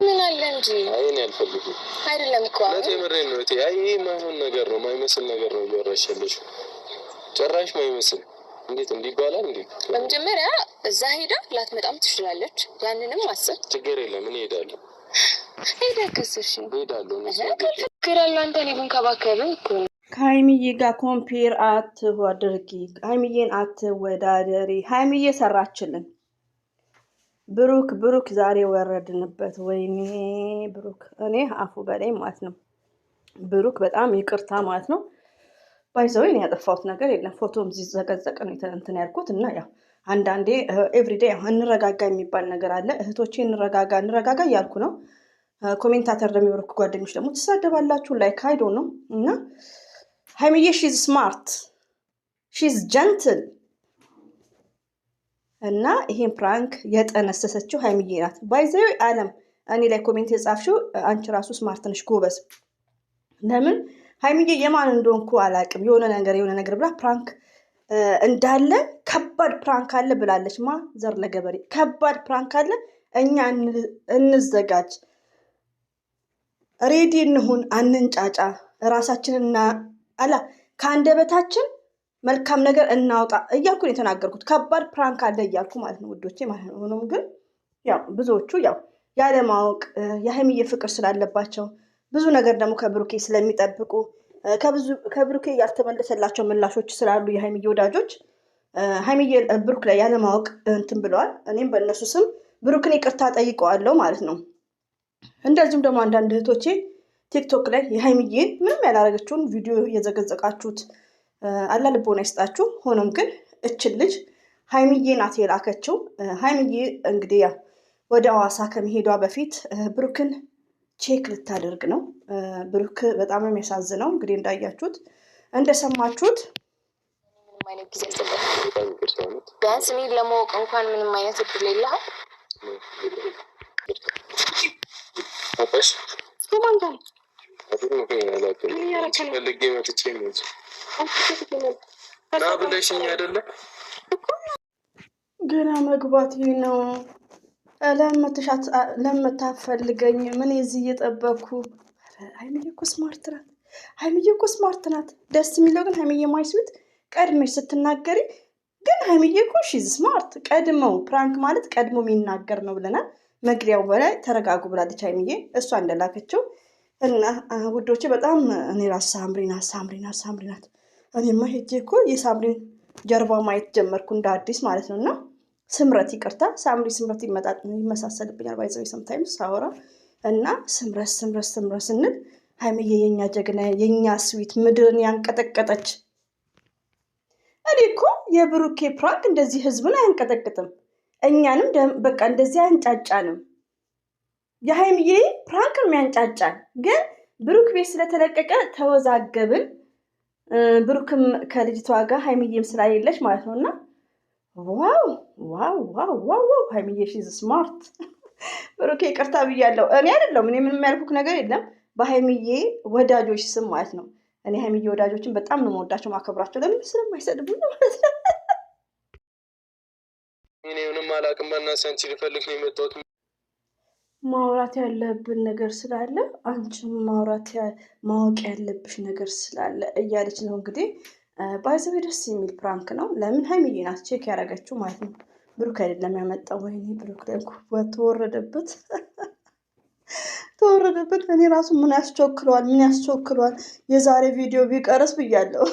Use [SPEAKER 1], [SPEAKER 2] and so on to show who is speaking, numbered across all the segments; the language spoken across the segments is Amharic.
[SPEAKER 1] ምን አለ እንጂ
[SPEAKER 2] አይኔ አልፈልግም
[SPEAKER 1] አይደለም እኮ
[SPEAKER 2] ለተመረን ነው እቲ አይ ማይሆን ነገር ነው ማይመስል ነገር ነው እያወራሽልሽ ጭራሽ ማይመስል እንዴት እንዲባላል እንዴ
[SPEAKER 1] በመጀመሪያ እዛ ሄዳ ላትመጣም ትችላለች ያንንም አስብ
[SPEAKER 2] ችግር የለም እኔ ሄዳለሁ
[SPEAKER 1] ሄደክስሽ
[SPEAKER 2] ሄዳለሁ
[SPEAKER 1] ከራላ አንተን ይንከባከብ እኮ
[SPEAKER 3] ሃይሚዬ ጋር ኮምፔር አትወድርጊ ሃይሚዬን አትወዳደሪ ሃይሚዬ ሰራችልን ብሩክ ዛሬ ወረድንበት ወይኔ ብሩክ እኔ አፉ በላይ ማለት ነው ብሩክ በጣም ይቅርታ ማለት ነው ባይዘው እኔ ያጠፋሁት ነገር የለም ፎቶም ሲዘቀዘቅ ነው እንትን ያልኩት እና ያው አንዳንዴ ኤቭሪዴይ እንረጋጋ የሚባል ነገር አለ እህቶቼ እንረጋጋ እያልኩ ነው ኮሜንታተር ለሚብሩክ ጓደኞች ደግሞ ትሳደባላችሁ ላይክ አይዶ ነው እና ሃይሚዬ ሺዝ ስማርት ሺዝ ጀንትል እና ይሄን ፕራንክ የጠነሰሰችው ሃይሚዬ ናት ባይዘው ዓለም እኔ ላይ ኮሜንት የጻፍሽው አንቺ ራሱ ስማርት ነሽ ጎበዝ ለምን ሃይሚዬ የማን እንደሆንኩ አላቅም የሆነ ነገር ብላ ፕራንክ እንዳለ ከባድ ፕራንክ አለ ብላለች ማ ዘር ለገበሬ ከባድ ፕራንክ አለ እኛ እንዘጋጅ ሬዲ እንሁን አንንጫጫ ራሳችንና አላ ካንደበታችን መልካም ነገር እናውጣ እያልኩ ነው የተናገርኩት ከባድ ፕራንክ አለ እያልኩ ማለት ነው ውዶቼ ማለት ነው ሆኖም ግን ያው ብዙዎቹ ያው ያለማወቅ የሃይሚዬ ፍቅር ስላለባቸው ብዙ ነገር ደግሞ ከብሩኬ ስለሚጠብቁ ከብሩኬ ያልተመለሰላቸው ምላሾች ስላሉ የሃይሚዬ ወዳጆች ሃይሚዬ ብሩክ ላይ ያለማወቅ እንትን ብለዋል እኔም በእነሱ ስም ብሩክን ይቅርታ ጠይቀዋለሁ ማለት ነው እንደዚሁም ደግሞ አንዳንድ እህቶቼ ቲክቶክ ላይ የሃይሚዬን ምንም ያላረገችውን ቪዲዮ እየዘገዘቃችሁት አላ ልቦና ይስጣችሁ ሆኖም ግን እችን ልጅ ሃይሚዬ ናት የላከችው ሃይሚዬ እንግዲህ ያ ወደ ሐዋሳ ከመሄዷ በፊት ብሩክን ቼክ ልታደርግ ነው ብሩክ በጣም የሚያሳዝነው እንግዲህ እንዳያችሁት እንደሰማችሁት
[SPEAKER 1] ምንም አይነት ጊዜ አልሰጠም ቢያንስ እኔን ለማወቅ እንኳን ምንም አይነት እድል የለህም
[SPEAKER 2] አባሽ
[SPEAKER 1] ከማን ጋር
[SPEAKER 2] ፈልጌ መጥቼ ነው ና ብለሽኝ አይደለ
[SPEAKER 3] ገና መግባት ነው ለምታፈልገኝ ምን እዚህ እየጠበኩ ሃይሚዬ እኮ ስማርት ናት ደስ የሚለው ግን ሃይሚዬ ማይስዊት ቀድመሽ ስትናገሪ ግን ሃይሚዬ እኮ ሺዝ ስማርት ቀድመው ፕራንክ ማለት ቀድሞ የሚናገር ነው ብለናል መግሪያው በላይ ተረጋጉ ብላለች ሃይሚዬ እሷ እንደላከችው እና ውዶቼ በጣም እኔ ራስ ሳምሪናት እኔማ ሄጄ እኮ የሳምሪን ጀርባ ማየት ጀመርኩ እንደ አዲስ ማለት ነውና ስምረት ይቅርታ ስምረት ይመሳሰልብኛል ባይዘው ሰምታይምስ ሳወራ እና ስምረት ስንል ሃይሚዬ የኛ ጀግና የኛ ስዊት ምድርን ያንቀጠቀጠች እኔ እኮ የብሩኬ ፕራንክ እንደዚህ ህዝብን አያንቀጠቅጥም እኛንም በቃ እንደዚህ አንጫጫንም የሃይሚዬ ፕራንክ የሚያንጫጫን ግን ብሩክ ቤት ስለተለቀቀ ተወዛገብን ብሩክም ከልጅቷ ጋር ሃይሚዬም ስላሌለች ማለት ነውና ዋው ሃይሚዬ ሺዝ ስማርት ብሩኬ ይቅርታ ብያለሁ እኔ አይደለም እኔ ምንም ያልኩት ነገር የለም በሃይሚዬ ወዳጆች ስም ማለት ነው እኔ ሃይሚዬ ወዳጆችን በጣም ነው የምወዳቸው ማከብራቸው ለምን ስለማይሰድቡኝ ማለት ነው
[SPEAKER 2] እኔ ምንም አላውቅም በእናትሽ አንቺ ልፈልግ ነው የመጣሁት
[SPEAKER 3] ማውራት ያለብን ነገር ስላለ አንቺም ማወቅ ያለብሽ ነገር ስላለ እያለች ነው እንግዲህ ባይዘው ደስ የሚል ፕራንክ ነው ለምን ሃይሚዬ ናት ቼክ ያደረገችው ማለት ነው ብሩክ አይደለም ያመጣው ወይኔ ብሩክ ላይ ተወረደበት እኔ ራሱ ምን ያስቸክለዋል የዛሬ ቪዲዮ ቢቀርስ ብያለሁ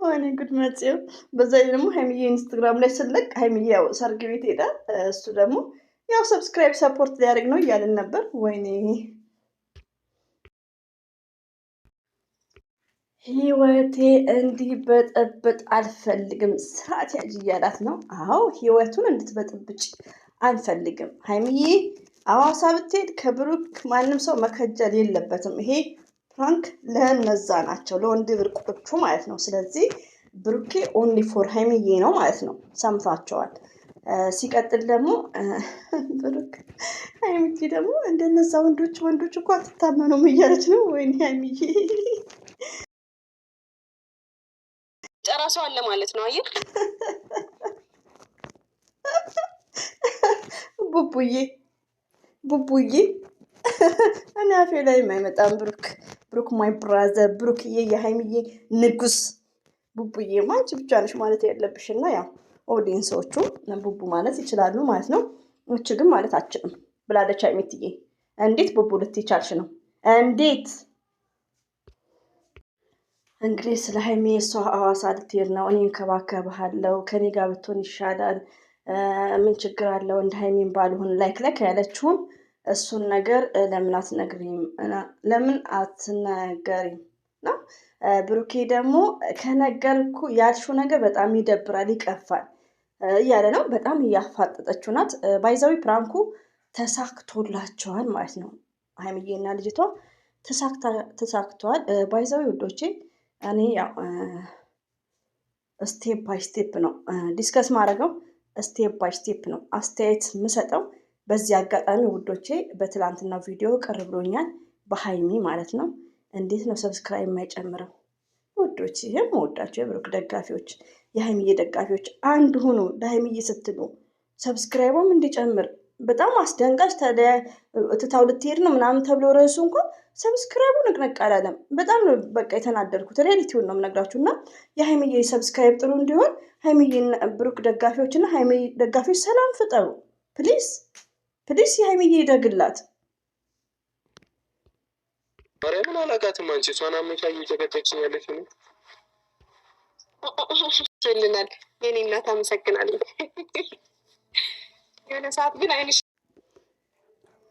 [SPEAKER 3] ወይኔ ጉድ መጽው በዛ ደግሞ ሃይሚዬ ኢንስታግራም ላይ ስለቅ ሃይሚዬ ያው ሰርግ ቤት ሄዳ እሱ ደግሞ ያው ሰብስክራይብ ሰፖርት ሊያደርግ ነው እያልን ነበር ወይኔ ህይወቴ እንዲህ በጠብጥ አልፈልግም ስርዓት ያዥ እያላት ነው አዎ ህይወቱን እንድትበጥብጭ አንፈልግም ሃይሚዬ ሐዋሳ ብትሄድ ከብሩክ ማንም ሰው መከጀል የለበትም ይሄ ፕራንክ ለነዛ ናቸው ለወንድ ብርቆቹ ማለት ነው ስለዚህ ብሩኬ ኦንሊ ፎር ሃይሚዬ ነው ማለት ነው ሰምታቸዋል ሲቀጥል ደግሞ ብሩክ ሃይሚዬ ደግሞ እንደነዛ ወንዶች እኮ አትታመኑም እያለች ነው ወይኔ ሃይሚዬ
[SPEAKER 1] ጨራሰው አለ ማለት ነው አየህ
[SPEAKER 3] ቡቡዬ ቡቡዬ እኔ አፌ ላይ የማይመጣም ብሩክ ማይ ብራዘር ብሩክዬ የሀይሚዬ ንጉስ ቡቡዬ አንቺ ብቻ ነሽ ማለት ያለብሽ እና ያው ኦዲየንሶቹ ቡቡ ማለት ይችላሉ ማለት ነው። እች ግን ማለት አችልም ብላለች ሀይሚትዬ። እንዴት ቡቡ ልትይቻልሽ ነው እንዴት? እንግዲህ ስለ ሀይሚ እሷ ሐዋሳ ልትሄድ ነው። እኔ እንከባከብሃለሁ ከኔ ጋር ብትሆን ይሻላል። ምን ችግር አለው እንደ ሀይሚን ባልሆን ላይክ ያለችውን እሱን ነገር ለምን አትነግሪም? ለምን አትነገሪም ነው። ብሩኬ ደግሞ ከነገርኩ ያልሽው ነገር በጣም ይደብራል፣ ይቀፋል እያለ ነው። በጣም እያፋጠጠችው ናት። ባይዛዊ ፕራንኩ ተሳክቶላቸዋል ማለት ነው። ሀይሚዬና ልጅቷ ተሳክተዋል። ባይዛዊ ውዶቼ እኔ ያው ስቴፕ ባይ ስቴፕ ነው ዲስከስ ማድረገው፣ ስቴፕ ባይ ስቴፕ ነው አስተያየት የምሰጠው። በዚህ አጋጣሚ ውዶቼ በትላንትና ቪዲዮ ቅር ብሎኛል፣ በሀይሚ ማለት ነው። እንዴት ነው ሰብስክራይብ የማይጨምረው? ውዶች የምወዳቸው የብሩክ ደጋፊዎች፣ የሀይሚዬ ደጋፊዎች አንድ ሁኑ። ለሀይሚዬ ስትሉ ሰብስክራይቧም እንዲጨምር በጣም አስደንጋጭ ትታው ልትሄድ ነው ምናምን ተብሎ ርዕሱ እንኳን ሰብስክራይቡ ንቅነቅ አላለም። በጣም ነው በቃ የተናደርኩት። ሪያሊቲውን ነው የምነግራችሁ። እና የሀይሚዬ ሰብስክራይብ ጥሩ እንዲሆን ሀይሚዬ ብሩክ ደጋፊዎች እና ሀይሚዬ ደጋፊዎች ሰላም ፍጠሩ ፕሊዝ ፕሊዝ። የሀይሚዬ ይደግላት።
[SPEAKER 2] ማርያምን አላውቃትም። አንቺ እሷን አመቻዩ ጨቀጨቅሽኝ ያለች ነው
[SPEAKER 1] ልናል የኔ እናት አመሰግናለሁ። የሆነ ሰዓት ግን አይንሽ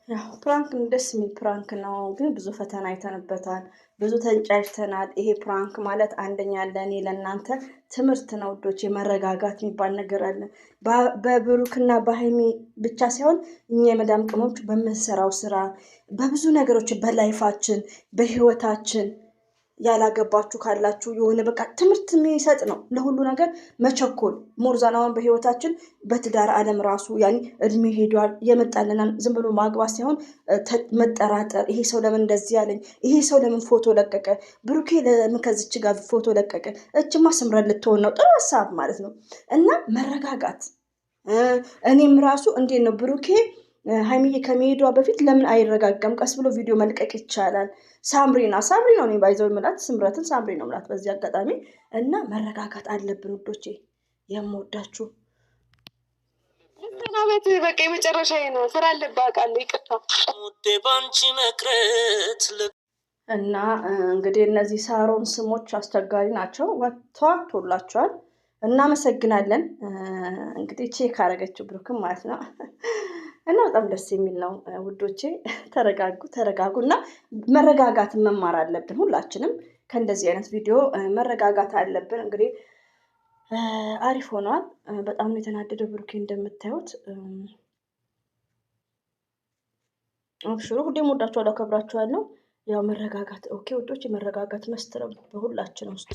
[SPEAKER 3] ያው ፕራንክ ደስ የሚል ፕራንክ ነው፣ ግን ብዙ ፈተና አይተንበታል፣ ብዙ ተንጫጭተናል። ይሄ ፕራንክ ማለት አንደኛ ለእኔ ለእናንተ ትምህርት ነው ውዶች። የመረጋጋት የሚባል ነገር አለ። በብሩክና በሀይሚ ብቻ ሳይሆን እኛ የመዳም ቅሞች በምንሰራው ስራ፣ በብዙ ነገሮች፣ በላይፋችን፣ በህይወታችን ያላገባችሁ ካላችሁ የሆነ በቃ ትምህርት የሚሰጥ ነው። ለሁሉ ነገር መቸኮል ሞርዛናውን በህይወታችን በትዳር ዓለም ራሱ ያኔ እድሜ ሄዷል የመጣልናል። ዝም ብሎ ማግባት ሳይሆን መጠራጠር። ይሄ ሰው ለምን እንደዚህ ያለኝ? ይሄ ሰው ለምን ፎቶ ለቀቀ? ብሩኬ ለምን ከዚች ጋር ፎቶ ለቀቀ? እችማ ስምረን ልትሆን ነው። ጥሩ ሀሳብ ማለት ነው። እና መረጋጋት። እኔም ራሱ እንዴት ነው ብሩኬ ሀይሚዬ ከመሄዷ በፊት ለምን አይረጋጋም? ቀስ ብሎ ቪዲዮ መልቀቅ ይቻላል። ሳምሪ ነው እኔ ባይዘው ምላት ስምረትን ሳምሪ ነው ምላት በዚህ አጋጣሚ። እና መረጋጋት አለብን ውዶቼ፣ የምወዳችሁ
[SPEAKER 1] ሰናበት። በቃ የመጨረሻ ነው። ስራ አለብህ አውቃለሁ። ይቅርታ
[SPEAKER 4] ባንቺ መቅረት።
[SPEAKER 3] እና እንግዲህ እነዚህ ሳሮን ስሞች አስቸጋሪ ናቸው። ወጥቷላቸዋል። እናመሰግናለን። እንግዲህ ቼክ አደረገችው ብሩክም ማለት ነው። እና በጣም ደስ የሚል ነው ውዶቼ። ተረጋጉ እና መረጋጋትን መማር አለብን። ሁላችንም ከእንደዚህ አይነት ቪዲዮ መረጋጋት አለብን። እንግዲህ አሪፍ ሆኗል። በጣም ነው የተናደደው ብሩኬ እንደምታዩት። አብሽሩ፣ ሁሌም ወዳችኋለሁ፣ አከብራችኋለሁ። ያው መረጋጋት ኦኬ ውዶች፣ የመረጋጋት መስት ነው በሁላችን ውስጥ